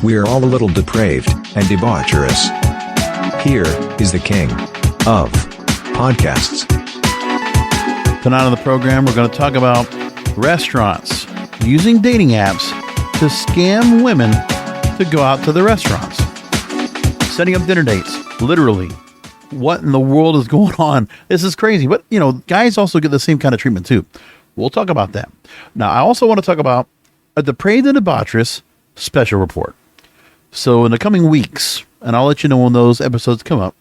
We are all a little depraved and debaucherous. Here is the king of podcasts. Tonight on the program, we're going to talk about restaurants using dating apps to scam women to go out to the restaurants. Setting up dinner dates, literally. What in the world is going on? This is crazy. But, guys also get the same kind of treatment too. We'll talk about that. Now, I also want to talk about a depraved and debaucherous special report. So in the coming weeks, and I'll let you know when those episodes come up,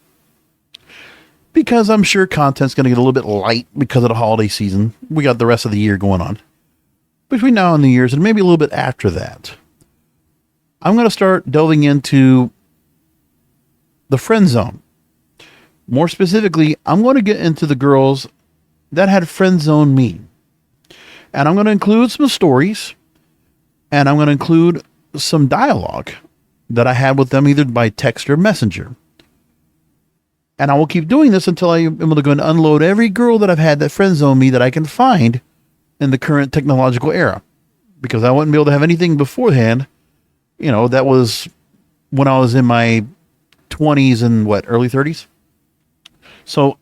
because I'm sure content's going to get a little bit light because of the holiday season. We got the rest of the year going on. Between now and the years, and maybe a little bit after that, I'm going to start delving into the friend zone. More specifically, I'm going to get into the girls that had friend zone me. And I'm going to include some stories, and I'm going to include some dialogue that I had with them either by text or messenger. And I will keep doing this until I am able to go and unload every girl that I've had that friend zone me that I can find in the current technological era. Because I wouldn't be able to have anything beforehand. That was when I was in my 20s and early 30s. So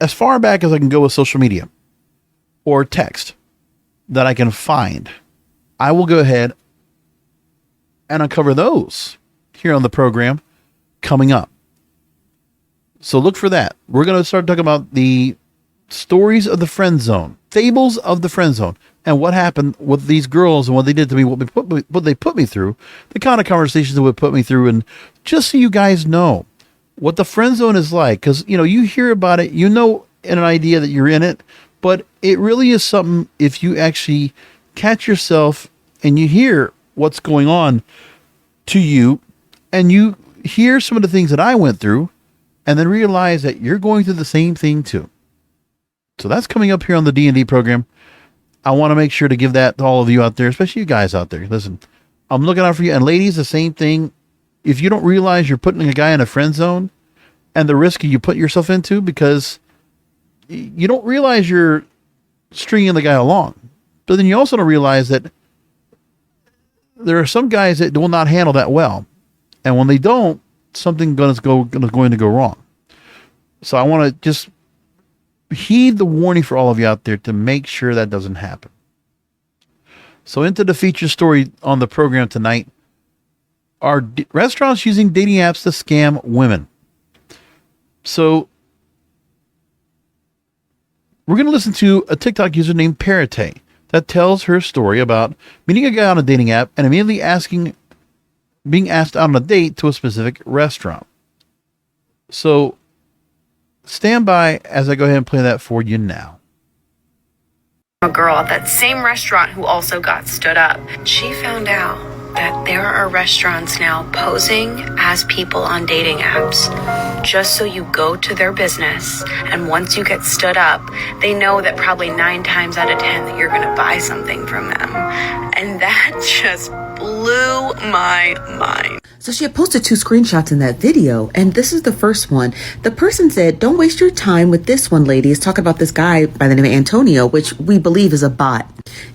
as far back as I can go with social media or text that I can find, I will go ahead and uncover those here on the program coming up. So look for that. We're going to start talking about the stories of the friend zone, fables of the friend zone, and what happened with these girls and what they did to me, what they put me through, the kind of conversations that would put me through, and just so you guys know what the friend zone is like. Because, you hear about it, in an idea that you're in it, but it really is something if you actually catch yourself and you hear what's going on to you and you hear some of the things that I went through and then realize that you're going through the same thing too. So that's coming up here on the D&D program. I want to make sure to give that to all of you out there, especially you guys out there. Listen, I'm looking out for you. And ladies, the same thing. If you don't realize you're putting a guy in a friend zone and the risk you put yourself into because you don't realize you're stringing the guy along. But then you also don't realize that there are some guys that will not handle that well. And when they don't, something going to go wrong. So I want to just heed the warning for all of you out there to make sure that doesn't happen. So into the feature story on the program tonight are restaurants using dating apps to scam women. So we're going to listen to a TikTok user named Paretay that tells her story about meeting a guy on a dating app and immediately being asked out on a date to a specific restaurant. So stand by as I go ahead and play that for you now. A girl at that same restaurant who also got stood up. She found out that there are restaurants now posing as people on dating apps just so you go to their business, and once you get stood up, they know that probably 9 times out of 10 that you're going to buy something from them. And that just blew my mind. So she had posted 2 screenshots in that video, and this is the first one. The person said, "Don't waste your time with this one, ladies." Talk about this guy by the name of Antonio, which we believe is a bot.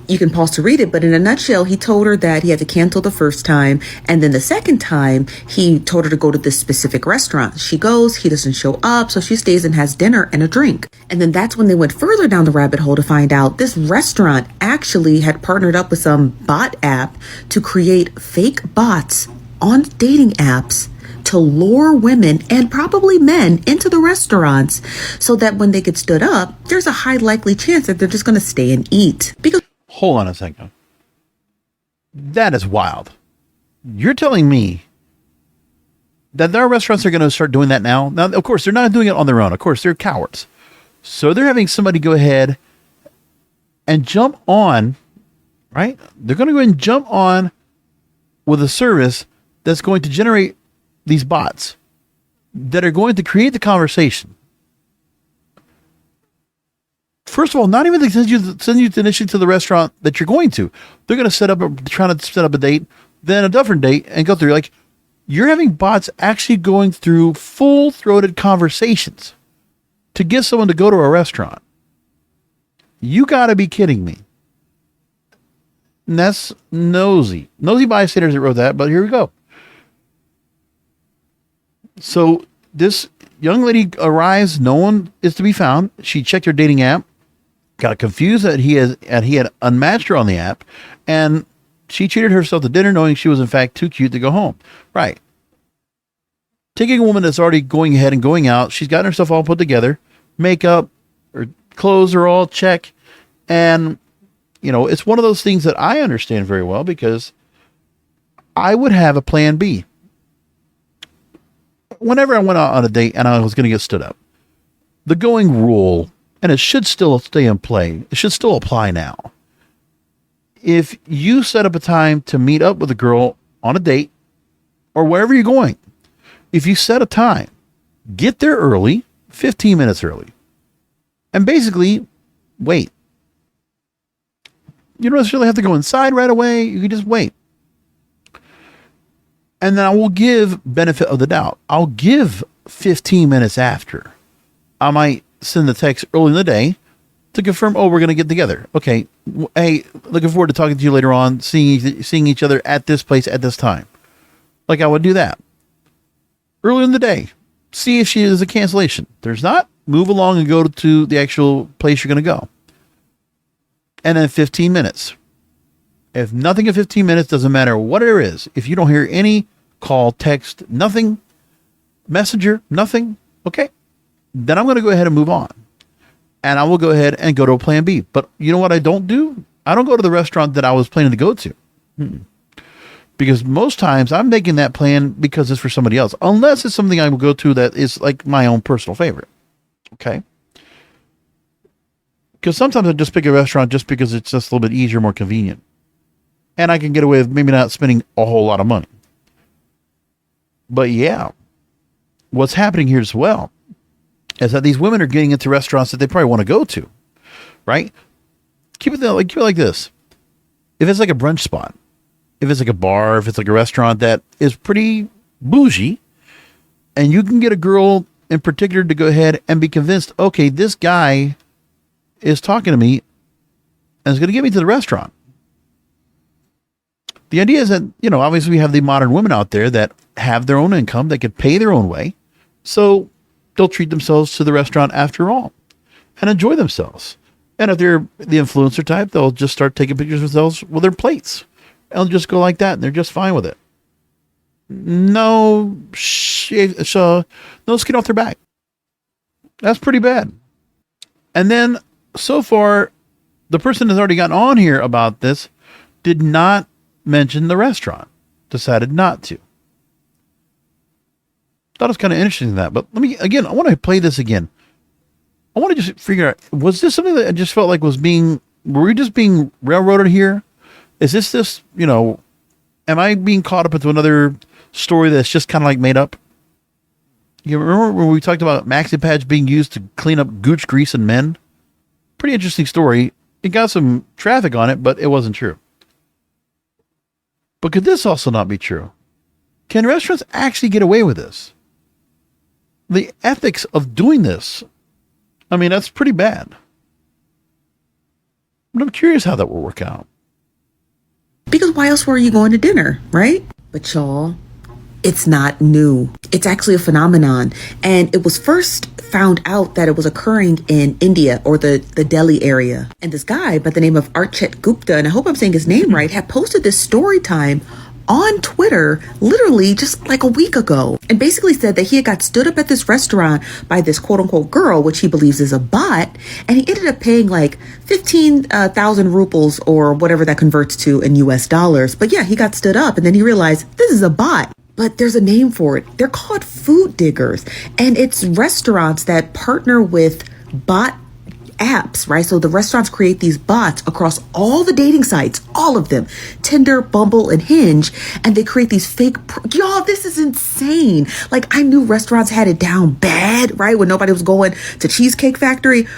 You can pause to read it, but in a nutshell, he told her that he had to cancel the first time, and then the second time, he told her to go to this specific restaurant. She goes, he doesn't show up, so she stays and has dinner and a drink. And then that's when they went further down the rabbit hole to find out this restaurant actually had partnered up with some bot app to create fake bots on dating apps to lure women and probably men into the restaurants so that when they get stood up, there's a high likely chance that they're just going to stay and eat. Because Hold on a second. That is wild. You're telling me that there are restaurants that are going to start doing that now? Now, of course, they're not doing it on their own. Of course, they're cowards. So they're having somebody go ahead and jump on, right? They're going to go and jump on with a service that's going to generate these bots that are going to create the conversation. First of all, not even to send you initially to the restaurant that you're going to. They're going to trying to set up a date, then a different date, and go through. Like, you're having bots actually going through full-throated conversations to get someone to go to a restaurant. You got to be kidding me. And that's Nosy bystanders that wrote that, but here we go. So this young lady arrives. No one is to be found. She checked her dating app, got confused that he had unmatched her on the app, and she treated herself to dinner knowing she was in fact too cute to go home. Right. Taking a woman that's already going ahead and going out, she's gotten herself all put together, makeup, her clothes are all check, and it's one of those things that I understand very well because I would have a plan B. Whenever I went out on a date and I was going to get stood up, the going rule, and it should still stay in play, it should still apply now. If you set up a time to meet up with a girl on a date or wherever you're going, if you set a time, get there early, 15 minutes early, and basically wait. You don't necessarily have to go inside right away. You can just wait. And then I will give benefit of the doubt. I'll give 15 minutes after. I might send the text early in the day to confirm, we're going to get together. Okay. Hey, looking forward to talking to you later on, seeing each other at this place at this time. Like I would do that. Early in the day. See if she is a cancellation. If there's not, move along and go to the actual place you're going to go. And then 15 minutes. If nothing in 15 minutes, doesn't matter what it is. If you don't hear any call, text, nothing, messenger, nothing, okay, then I'm going to go ahead and move on. And I will go ahead and go to a plan B. But you know what I don't do? I don't go to the restaurant that I was planning to go to. Because most times I'm making that plan because it's for somebody else. Unless it's something I will go to that is like my own personal favorite. Okay. Because sometimes I just pick a restaurant just because it's just a little bit easier, more convenient. And I can get away with maybe not spending a whole lot of money. But yeah, what's happening here as well is that these women are getting into restaurants that they probably want to go to, right? Keep it like this. If it's like a brunch spot, if it's like a bar, if it's like a restaurant that is pretty bougie, and you can get a girl in particular to go ahead and be convinced, okay, this guy is talking to me and is going to get me to the restaurant. The idea is that, obviously we have the modern women out there that have their own income, that can pay their own way. So they'll treat themselves to the restaurant after all and enjoy themselves. And if they're the influencer type, they'll just start taking pictures of themselves with their plates. And they'll just go like that and they're just fine with it. No skin off their back. That's pretty bad. And then so far, the person that's already gotten on here about this did not mention the restaurant. Decided not to. Thought it was kind of interesting that. But I want to play this again. I want to just figure out, was this something that I just felt like were we just being railroaded here? Is this, am I being caught up into another story that's just kind of like made up? You remember when we talked about maxi pads being used to clean up gooch grease in men? Pretty interesting story. It got some traffic on it, but it wasn't true. But could this also not be true? Can restaurants actually get away with this? The ethics of doing this, that's pretty bad. But I'm curious how that will work out. Because why else were you going to dinner, right? But y'all, it's not new. It's actually a phenomenon. And it was first found out that it was occurring in India or the Delhi area. And this guy by the name of Archet Gupta, and I hope I'm saying his name right, had posted this story time on Twitter literally just like a week ago, and basically said that he had got stood up at this restaurant by this quote unquote girl, which he believes is a bot, and he ended up paying like 15,000 rupees or whatever that converts to in US dollars. But yeah, he got stood up and then he realized this is a bot. But there's a name for it. They're called food diggers, and it's restaurants that partner with bot apps, right? So the restaurants create these bots across all the dating sites, all of them, Tinder, Bumble, and Hinge, and they create these fake, y'all, this is insane. Like, I knew restaurants had it down bad, right? When nobody was going to Cheesecake Factory,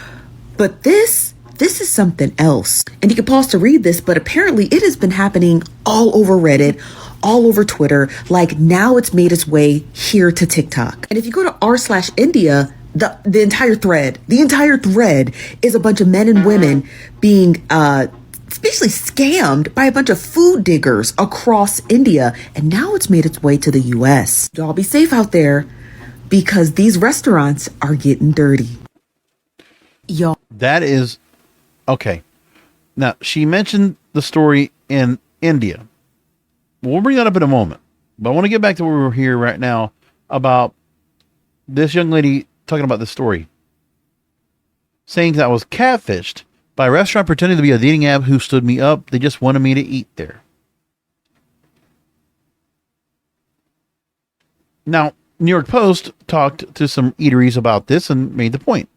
but this is something else. And you can pause to read this, but apparently it has been happening all over Reddit, all over Twitter. Like, now it's made its way here to TikTok. And if you go to r/India, the entire thread is a bunch of men and women being basically scammed by a bunch of food diggers across India. And now it's made its way to the US. Y'all be safe out there. because these restaurants are getting dirty. Y'all. That is okay. Now, she mentioned the story in India. We'll bring that up in a moment. But I want to get back to where we're here right now about this young lady talking about this story. Saying that I was catfished by a restaurant pretending to be a dating app who stood me up. They just wanted me to eat there. Now, New York Post talked to some eateries about this and made the point.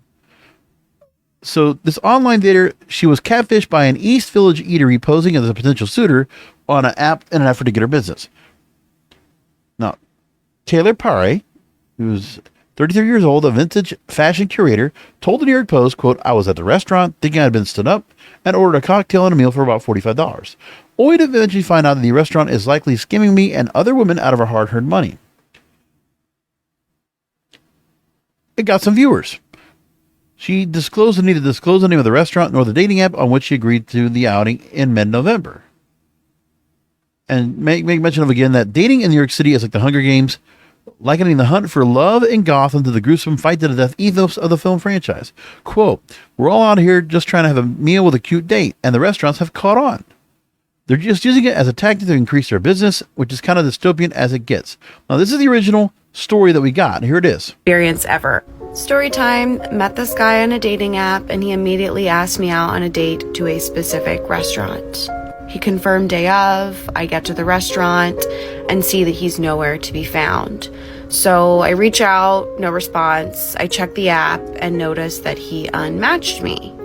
So this online dater, she was catfished by an East Village eatery posing as a potential suitor on an app in an effort to get her business. Now, Taylor Paretay, who's 33 years old, a vintage fashion curator, told the New York Post, quote, I was at the restaurant thinking I'd been stood up and ordered a cocktail and a meal for about $45. Only to eventually find out that the restaurant is likely skimming me and other women out of our hard-earned money. It got some viewers. She disclosed the need to disclose the name of the restaurant nor the dating app on which she agreed to the outing in mid-November. And make mention of again that dating in New York City is like the Hunger Games, likening the hunt for love in Gotham to the gruesome fight to the death ethos of the film franchise. Quote, we're all out here just trying to have a meal with a cute date, and the restaurants have caught on. They're just using it as a tactic to increase their business, which is kind of dystopian as it gets. Now, this is the original story that we got. Here it is. Experience ever. Story time. Met this guy on a dating app and he immediately asked me out on a date to a specific restaurant. He confirmed day of. I get to the restaurant and see that he's nowhere to be found. So I reach out, no response. I check the app and notice that he unmatched me.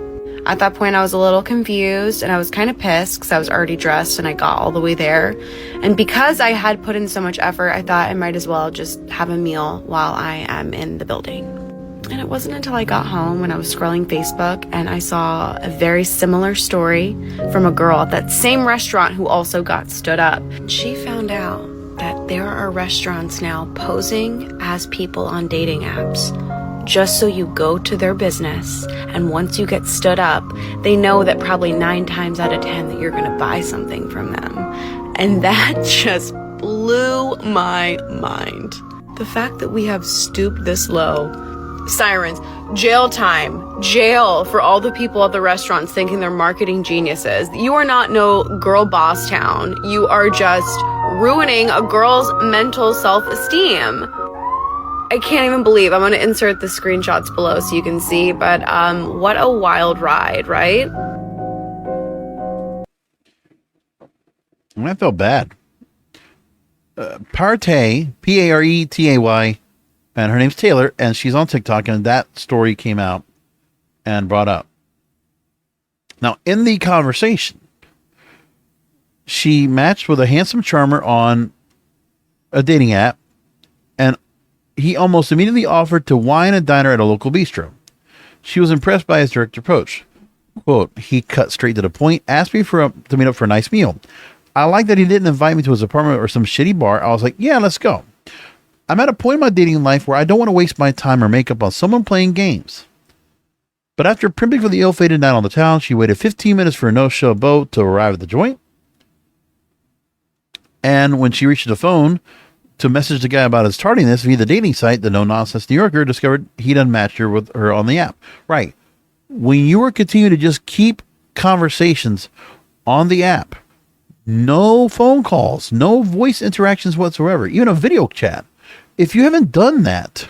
At that point, I was a little confused and I was kind of pissed because I was already dressed and I got all the way there. And because I had put in so much effort, I thought I might as well just have a meal while I am in the building. And it wasn't until I got home when I was scrolling Facebook and I saw a very similar story from a girl at that same restaurant who also got stood up. She found out that there are restaurants now posing as people on dating apps just so you go to their business, and once you get stood up, they know that probably 9 times out of 10 that you're going to buy something from them. And that just blew my mind. The fact that we have stooped this low. Sirens, jail time, jail for all the people at the restaurants thinking they're marketing geniuses. You are not no girl boss town. You are just ruining a girl's mental self-esteem. I can't even believe. I'm going to insert the screenshots below so you can see, but what a wild ride, right? I felt bad. Paretay, Paretay, and her name's Taylor, and she's on TikTok, and that story came out and brought up. Now, in the conversation, she matched with a handsome charmer on a dating app, and he almost immediately offered to wine and dine her at a local bistro. She was impressed by his direct approach. Quote, he cut straight to the point, asked me to meet up for a nice meal. I like that he didn't invite me to his apartment or some shitty bar. I was like, yeah, let's go. I'm at a point in my dating life where I don't want to waste my time or makeup on someone playing games. But after primping for the ill-fated night on the town, she waited 15 minutes for a no-show boat to arrive at the joint. And when she reached the phone to message the guy about his tardiness via the dating site, the no-nonsense New Yorker discovered he'd unmatched her with her on the app. Right. When you were continuing to just keep conversations on the app, no phone calls, no voice interactions whatsoever, even a video chat. If you haven't done that,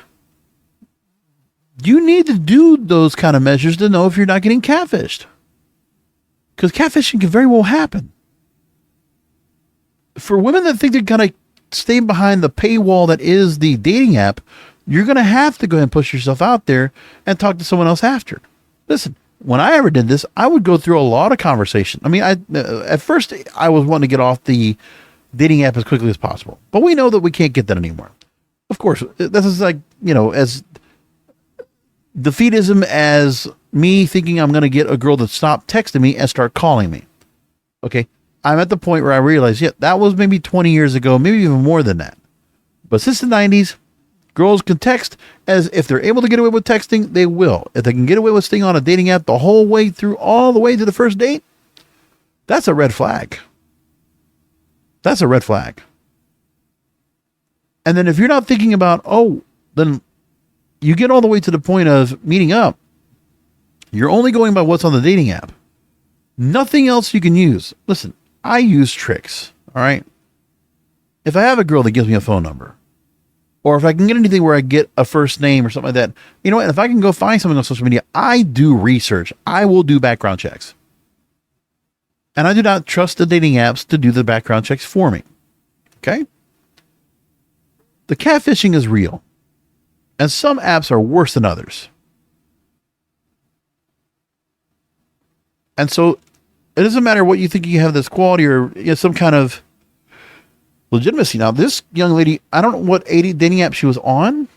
you need to do those kind of measures to know if you're not getting catfished. Because catfishing can very well happen. For women that think they're going to stay behind the paywall that is the dating app, you're going to have to go ahead and push yourself out there and talk to someone else after. Listen, when I ever did this, I would go through a lot of conversation. I mean, at first I was wanting to get off the dating app as quickly as possible, but we know that we can't get that anymore. Of course, this is like, as defeatism as me thinking I'm going to get a girl to stop texting me and start calling me. Okay. I'm at the point where I realize, yeah, that was maybe 20 years ago, maybe even more than that. But since the 90s, girls can text as if they're able to get away with texting, they will. If they can get away with staying on a dating app the whole way through, all the way to the first date, that's a red flag. That's a red flag. And then if you're not thinking about, then you get all the way to the point of meeting up, you're only going by what's on the dating app. Nothing else you can use. Listen, I use tricks, all right? If I have a girl that gives me a phone number, or if I can get anything where I get a first name or something like that, you know what? If I can go find something on social media, I do research. I will do background checks. And I do not trust the dating apps to do the background checks for me. Okay? The catfishing is real. And some apps are worse than others. And so it doesn't matter what you think you have this quality or some kind of legitimacy. Now, this young lady, I don't know what dating app she was on,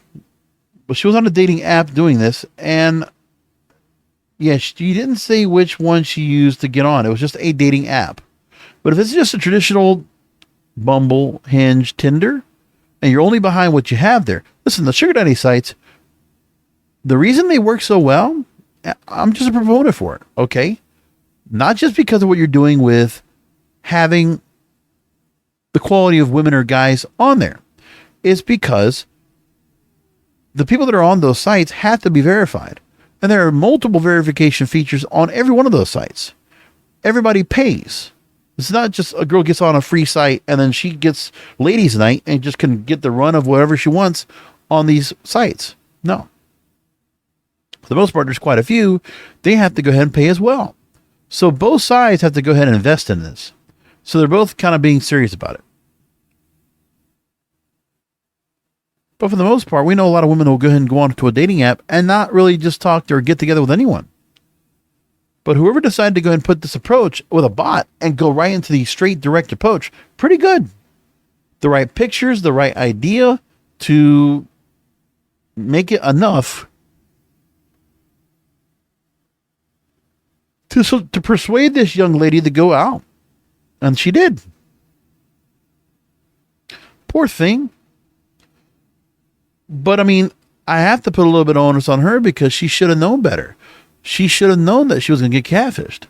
but she was on a dating app doing this. And yeah, she didn't say which one she used to get on. It was just a dating app. But if it's just a traditional Bumble, Hinge, Tinder, and you're only behind what you have there, listen, the sugar daddy sites, the reason they work so well, I'm just a proponent for it, okay? Not just because of what you're doing with having the quality of women or guys on there. It's because the people that are on those sites have to be verified. And there are multiple verification features on every one of those sites. Everybody pays. It's not just a girl gets on a free site and then she gets ladies night and just can get the run of whatever she wants on these sites. No. For the most part, there's quite a few. They have to go ahead and pay as well. So both sides have to go ahead and invest in this. So they're both kind of being serious about it. But for the most part, we know a lot of women will go ahead and go on to a dating app and not really just talk to or get together with anyone. But whoever decided to go and put this approach with a bot and go right into the straight direct approach, pretty good. The right pictures, the right idea to make it enough to persuade this young lady to go out. And she did. Poor thing. But I mean, I have to put a little bit of onus on her because she should have known better. She should have known that she was going to get catfished.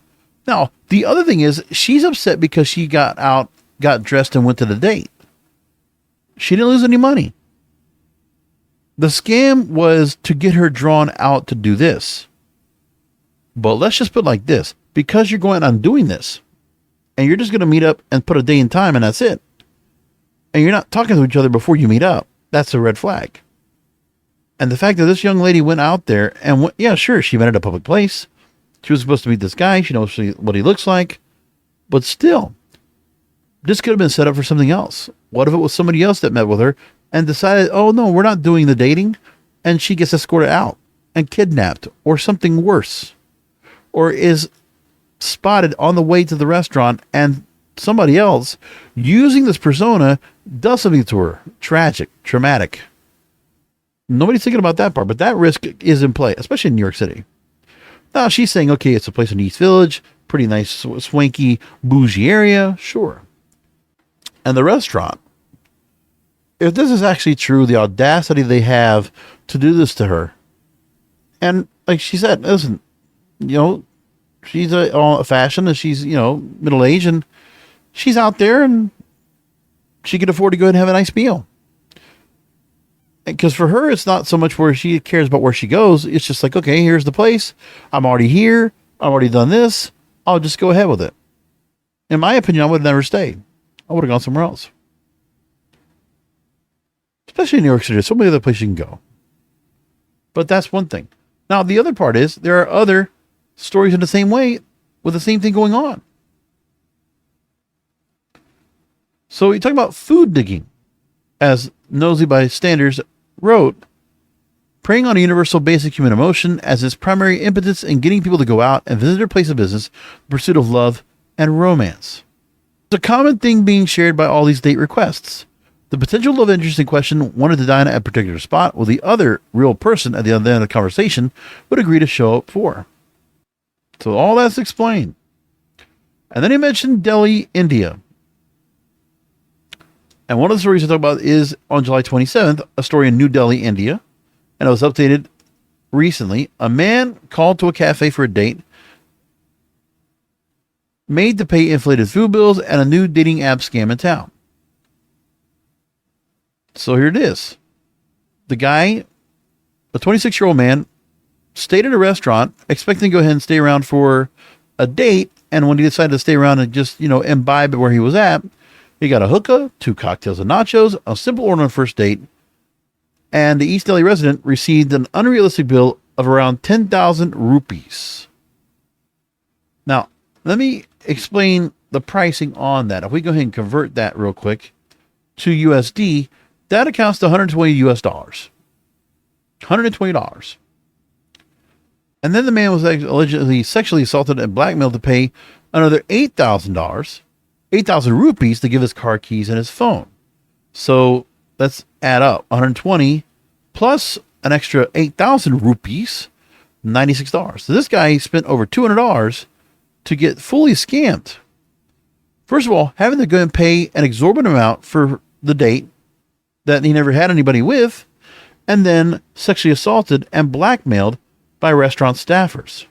Now, the other thing is she's upset because she got out, got dressed and went to the date. She didn't lose any money. The scam was to get her drawn out to do this. But let's just put it like this. Because you're going on doing this and you're just going to meet up and put a day and time and that's it. And you're not talking to each other before you meet up. That's a red flag. And the fact that this young lady went out there and yeah, sure, she met at a public place. She was supposed to meet this guy. She knows what he looks like. But still, this could have been set up for something else. What if it was somebody else that met with her and decided, oh no, we're not doing the dating, and she gets escorted out and kidnapped or something worse, or is spotted on the way to the restaurant and somebody else using this persona does something to her. Tragic, traumatic. Nobody's thinking about that part, but that risk is in play, especially in New York City. Now she's saying, okay, it's a place in East Village, pretty nice, swanky, bougie area. Sure. And the restaurant, if this is actually true, the audacity they have to do this to her. And like she said, listen, she's a fashion and she's, middle aged and she's out there and she can afford to go ahead and have a nice meal. Because for her, it's not so much where she cares about where she goes. It's just like, okay, here's the place. I'm already here. I've already done this. I'll just go ahead with it. In my opinion, I would have never stayed. I would have gone somewhere else. Especially in New York City. There's so many other places you can go. But that's one thing. Now, the other part is there are other stories in the same way with the same thing going on. So you talk about food digging, as Nosy Bystanders wrote, preying on a universal basic human emotion as its primary impetus in getting people to go out and visit their place of business in pursuit of love and romance. It's a common thing being shared by all these date requests. The potential love interest in question wanted to dine at a particular spot, while the other real person at the other end of the conversation would agree to show up for. So all that's explained. And then he mentioned Delhi, India. And one of the stories I talk about is on July 27th, a story in New Delhi, India. And it was updated recently. A man called to a cafe for a date, made to pay inflated food bills, and a new dating app scam in town. So here it is. The guy a 26-year-old man stayed at a restaurant expecting to go ahead and stay around for a date. And when he decided to stay around and just, imbibe where he was at, he got a hookah, 2 cocktails and nachos, a simple order on the first date. And the East Delhi resident received an unrealistic bill of around 10,000 rupees. Now, let me explain the pricing on that. If we go ahead and convert that real quick to USD, that accounts to $120 US. $120. And then the man was allegedly sexually assaulted and blackmailed to pay another $8,000, 8,000 rupees to give his car keys and his phone. So let's add up 120 plus an extra 8,000 rupees, $96. So this guy spent over $200 to get fully scammed. First of all, having to go and pay an exorbitant amount for the date that he never had anybody with, and then sexually assaulted and blackmailed by restaurant staffers.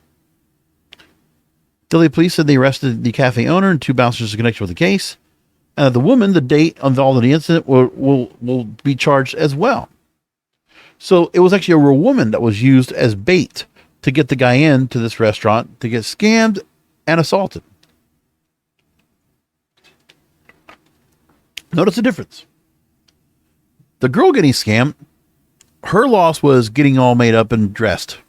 Delhi police said they arrested the cafe owner and 2 bouncers in connection with the case. The woman, the date involved in the incident, will be charged as well. So it was actually a real woman that was used as bait to get the guy into this restaurant to get scammed and assaulted. Notice the difference. The girl getting scammed, her loss was getting all made up and dressed.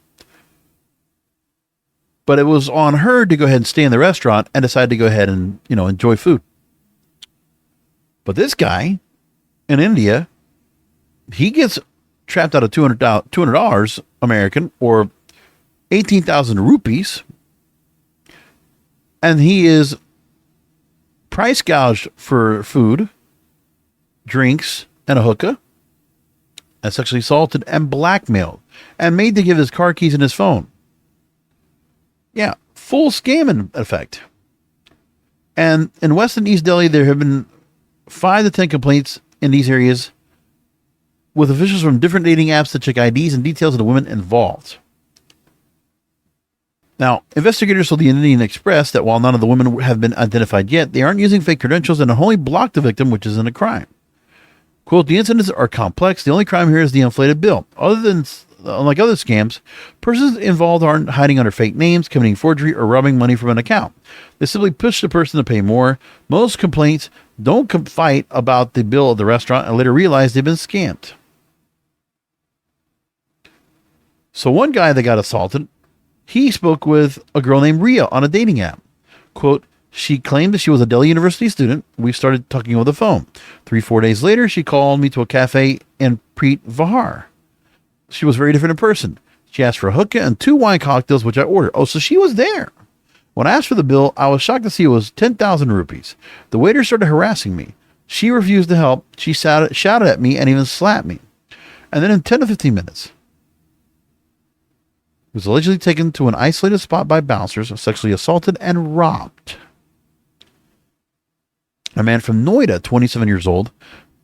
But it was on her to go ahead and stay in the restaurant and decide to go ahead and, enjoy food. But this guy in India, he gets trapped out of $200 American or 18,000 rupees. And he is price gouged for food, drinks, and a hookah, and sexually assaulted and blackmailed and made to give his car keys and his phone. Yeah, full scam in effect. And in West and East Delhi, there have been 5 to 10 complaints in these areas with officials from different dating apps to check IDs and details of the women involved. Now, investigators told the Indian Express that while none of the women have been identified yet, they aren't using fake credentials and have only blocked the victim, which isn't a crime. Quote, the incidents are complex. The only crime here is the inflated bill. Unlike other scams, persons involved aren't hiding under fake names, committing forgery, or robbing money from an account. They simply push the person to pay more. Most complaints don't fight about the bill at the restaurant and later realize they've been scammed. So one guy that got assaulted, he spoke with a girl named Ria on a dating app. Quote, she claimed that she was a Delhi University student. We started talking over the phone. 3-4 days later, she called me to a cafe in Preet Vihar. She was very different in person. She asked for a hookah and 2 wine cocktails, which I ordered. Oh, so she was there. When I asked for the bill, I was shocked to see it was 10,000 rupees. The waiter started harassing me. She refused to help. She shouted at me and even slapped me. And then in 10 to 15 minutes, he was allegedly taken to an isolated spot by bouncers, sexually assaulted and robbed. A man from Noida, 27 years old,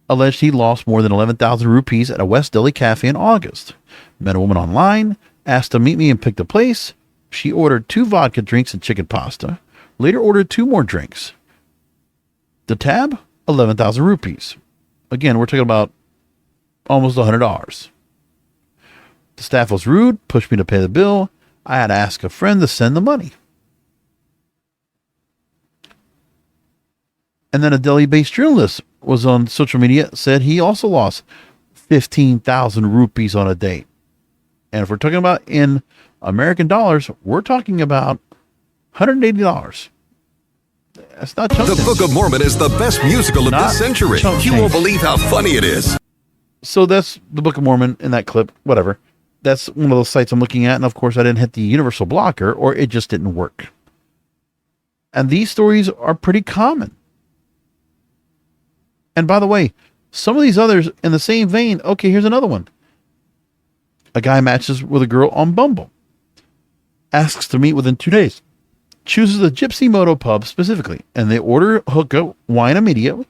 alleged he lost more than 11,000 rupees at a West Delhi cafe in August. Met a woman online, asked to meet me and pick the place. She ordered 2 vodka drinks and chicken pasta. Later ordered 2 more drinks. The tab, 11,000 rupees. Again, we're talking about almost $100. The staff was rude, pushed me to pay the bill. I had to ask a friend to send the money. And then a Delhi-based journalist was on social media, said he also lost 15,000 rupees on a date. And if we're talking about in American dollars, we're talking about $180. That's not chump The Book of Mormon is the best musical of this century. You won't believe how funny it is. So that's the Book of Mormon in that clip, whatever. That's one of those sites I'm looking at. And of course, I didn't hit the universal blocker or it just didn't work. And these stories are pretty common. And by the way, some of these others in the same vein. Okay, here's another one. A guy matches with a girl on Bumble. Asks to meet within 2 days. Chooses a Gypsy Moto pub specifically. And they order hookah, wine immediately.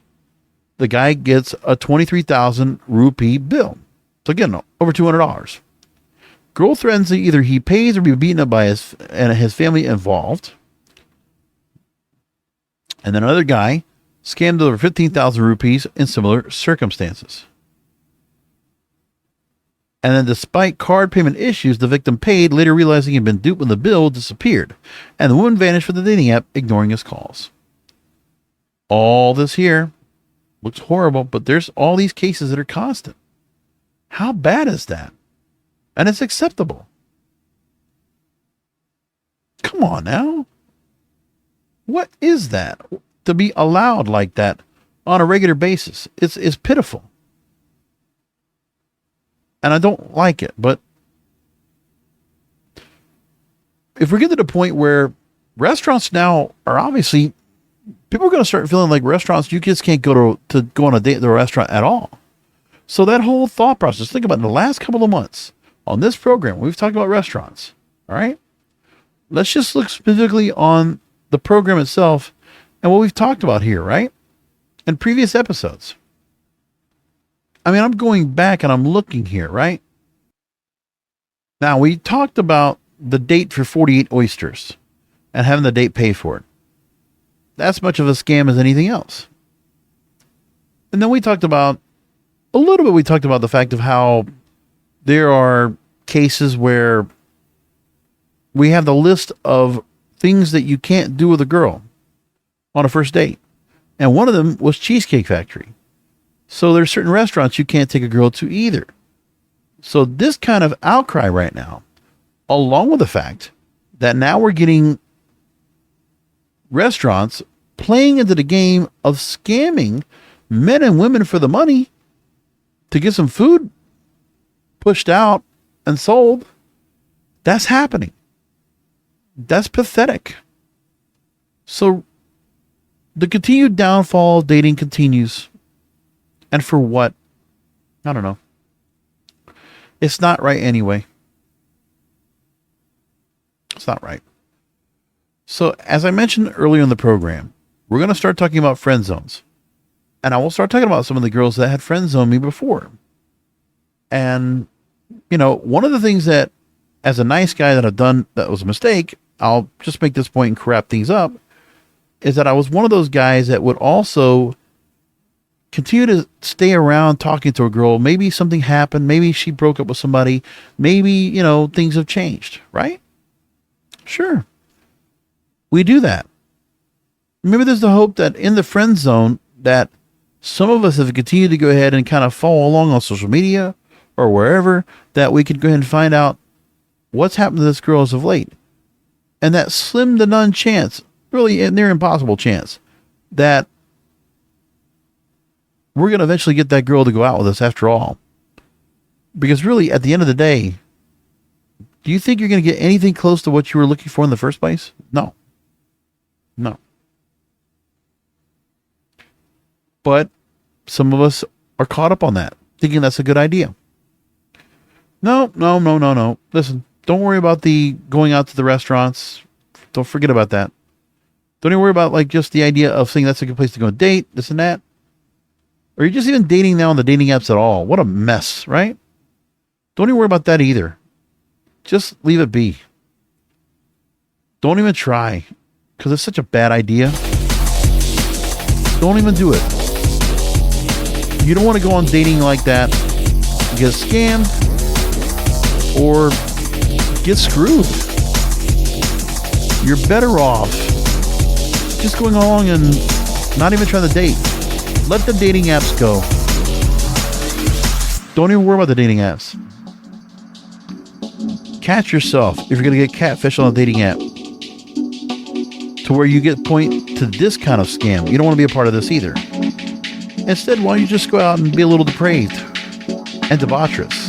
The guy gets a 23,000 rupee bill. So again, over $200. Girl threatens that either he pays or be beaten up by his family involved. And then another guy scammed over 15,000 rupees in similar circumstances. And then despite card payment issues, the victim paid, later realizing he'd been duped when the bill disappeared. And the woman vanished from the dating app, ignoring his calls. All this here looks horrible, but there's all these cases that are constant. How bad is that? And it's acceptable. Come on now. What is that? To be allowed like that on a regular basis. It's pitiful. And I don't like it, but if we get to the point where restaurants now are obviously, people are going to start feeling like restaurants, you just can't go to go on a date at the restaurant at all. So that whole thought process, think about it, in the last couple of months on this program, we've talked about restaurants. All right. Let's just look specifically on the program itself and what we've talked about here, right? In previous episodes. I mean, I'm going back and I'm looking here, right? Now, we talked about the date for 48 oysters and having the date pay for it. That's much of a scam as anything else. And then we talked about the fact of how there are cases where we have the list of things that you can't do with a girl on a first date. And one of them was Cheesecake Factory. So there's certain restaurants you can't take a girl to either. So this kind of outcry right now, along with the fact that now we're getting restaurants playing into the game of scamming men and women for the money to get some food pushed out and sold. That's happening. That's pathetic. So the continued downfall of dating continues. And for what? I don't know. It's not right anyway. It's not right. So as I mentioned earlier in the program, we're going to start talking about friend zones. And I will start talking about some of the girls that had friend zoned me before. And, you know, one of the things that, as a nice guy that I've done that was a mistake, I'll just make this point and wrap things up, is that I was one of those guys that would also continue to stay around talking to a girl. Maybe something happened. Maybe she broke up with somebody. Maybe, you know, things have changed, right? Sure. We do that. Maybe there's the hope that in the friend zone that some of us have continued to go ahead and kind of follow along on social media or wherever, that we could go ahead and find out what's happened to this girl as of late. And that slim to none chance, really a near impossible chance, that we're going to eventually get that girl to go out with us after all. Because really, at the end of the day, do you think you're going to get anything close to what you were looking for in the first place? No. No. But some of us are caught up on that, thinking that's a good idea. No. Listen, don't worry about the going out to the restaurants. Don't forget about that. Don't even worry about like just the idea of saying that's a good place to go date, this and that. Or you're just even dating now on the dating apps at all. What a mess, right? Don't even worry about that either. Just leave it be. Don't even try, because it's such a bad idea. Don't even do it. You don't want to go on dating like that, get scammed, or get screwed. You're better off just going along and not even trying to date. Let the dating apps go. Don't even worry about the dating apps. Catch yourself if you're going to get catfish on a dating app to where you get point to this kind of scam. You don't want to be a part of this either. Instead, why don't you just go out and be a little depraved and debaucherous?